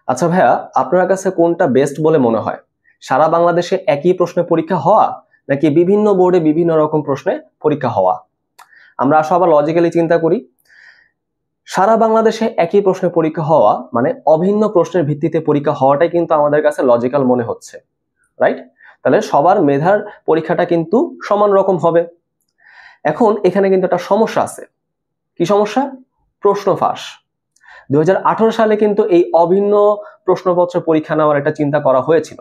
আচ্ছা ভাইয়া, আপনার কাছে কোনটা বেস্ট বলে মনে হয়? সারা বাংলাদেশে একই প্রশ্নে পরীক্ষা হওয়া, নাকি বিভিন্ন বোর্ডে বিভিন্ন রকম প্রশ্নে পরীক্ষা হওয়া? আমরা আসো আবার লজিক্যালি চিন্তা করি। সারা বাংলাদেশে একই প্রশ্নে পরীক্ষা হওয়া মানে অভিন্ন প্রশ্নের ভিত্তিতে পরীক্ষা হওয়াটাই কিন্তু আমাদের কাছে লজিক্যাল মনে হচ্ছে, রাইট? তাহলে সবার মেধার পরীক্ষাটা কিন্তু সমান রকম হবে। এখন এখানে কিন্তু একটা সমস্যা আছে। কি সমস্যা? প্রশ্ন ফাঁস। 2018 সালে কিন্তু এই অভিন্ন প্রশ্নপত্র পরীক্ষা নেওয়ার একটা চিন্তা করা হয়েছিল।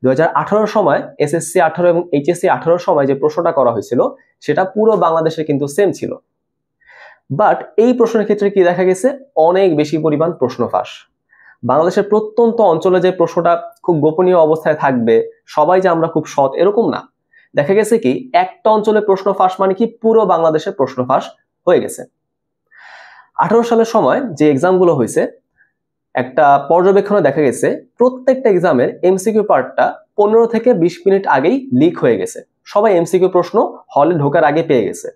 2018 সময় এসএসসি 18 এবং এইচএসসি 18 সময় যে প্রশ্নটা করা হয়েছিল সেটা পুরো বাংলাদেশে কিন্তু সেম ছিল। বাট এই প্রশ্নের ক্ষেত্রে কি দেখা গেছে? অনেক বেশি পরিমাণ প্রশ্ন ফাঁস। বাংলাদেশের প্রত্যন্ত অঞ্চলে যে প্রশ্নটা খুব গোপনীয় অবস্থায় থাকবে, সবাই যে আমরা খুব সৎ এরকম না। দেখা গেছে কি একটা অঞ্চলে প্রশ্ন ফাঁস মানে কি পুরো বাংলাদেশে প্রশ্ন ফাঁস হয়ে গেছে। 18 সালের সময় যে এক্সামগুলো হয়েছে, একটা পর্যবেক্ষণে দেখা গেছে প্রত্যেকটা এক্সামের এমসিকিউ পার্টটা 15 থেকে 20 মিনিট আগেই লিক হয়ে গেছে। সবাই এমসিকিউ প্রশ্ন হলে ঢোকার আগে পেয়ে গেছে।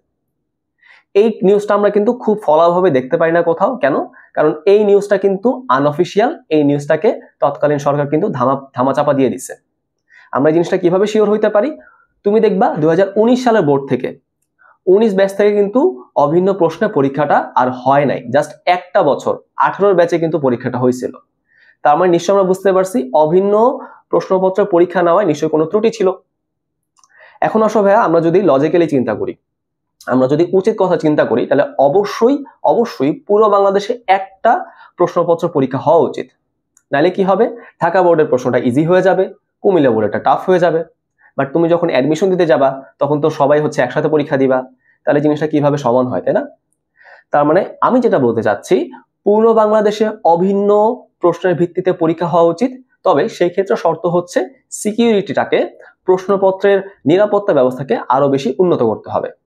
এই নিউজটা আমরা কিন্তু খুব ফলাভাবে দেখতে পাই না কোথাও। কেন? কারণ এই নিউজটা কিন্তু আনঅফিশিয়াল। এই নিউজটাকে তৎকালীন সরকার কিন্তু ধামাচাপা দিয়ে দিছে। আমরা এই জিনিসটা কিভাবে শিওর হইতে পারি? তুমি দেখবা 2019 সালের বোর্ড থেকে 19 ব্যাচ থেকে কিন্তু অভিন্ন প্রশ্নে পরীক্ষাটা আর হয় নাই। জাস্ট একটা বছর 18 ব্যাচে কিন্তু পরীক্ষাটা হয়েছিল। তার মানে নিশ্চয় আমরা বুঝতে পারছি অভিন্ন প্রশ্নপত্র পরীক্ষা নেওয়ায় নিশ্চয় কোনো ত্রুটি ছিল। এখন আসো ভাইয়া, আমরা যদি লজিক্যালি চিন্তা করি, আমরা যদি উচিত কথা চিন্তা করি, তাহলে অবশ্যই পুরো বাংলাদেশে একটা প্রশ্নপত্র পরীক্ষা হওয়া উচিত। নাহলে কি হবে? ঢাকা বোর্ডের প্রশ্নটা ইজি হয়ে যাবে, কুমিল্লা বোর্ডেরটা টাফ হয়ে যাবে। বাট তুমি যখন অ্যাডমিশন দিতে যাবা তখন তো সবাই একসাথে পরীক্ষা দিবা। তাহলে জিনিসটা কিভাবে সমান হয়, তাই না? তার মানে আমি যেটা বলতে চাচ্ছি, পুরো বাংলাদেশে অভিন্ন প্রশ্নের ভিত্তিতে পরীক্ষা হওয়া উচিত। তবে সেই ক্ষেত্রে শর্ত হচ্ছে সিকিউরিটিটাকে, প্রশ্নপত্রের নিরাপত্তা ব্যবস্থাকে আরো বেশি উন্নত করতে হবে।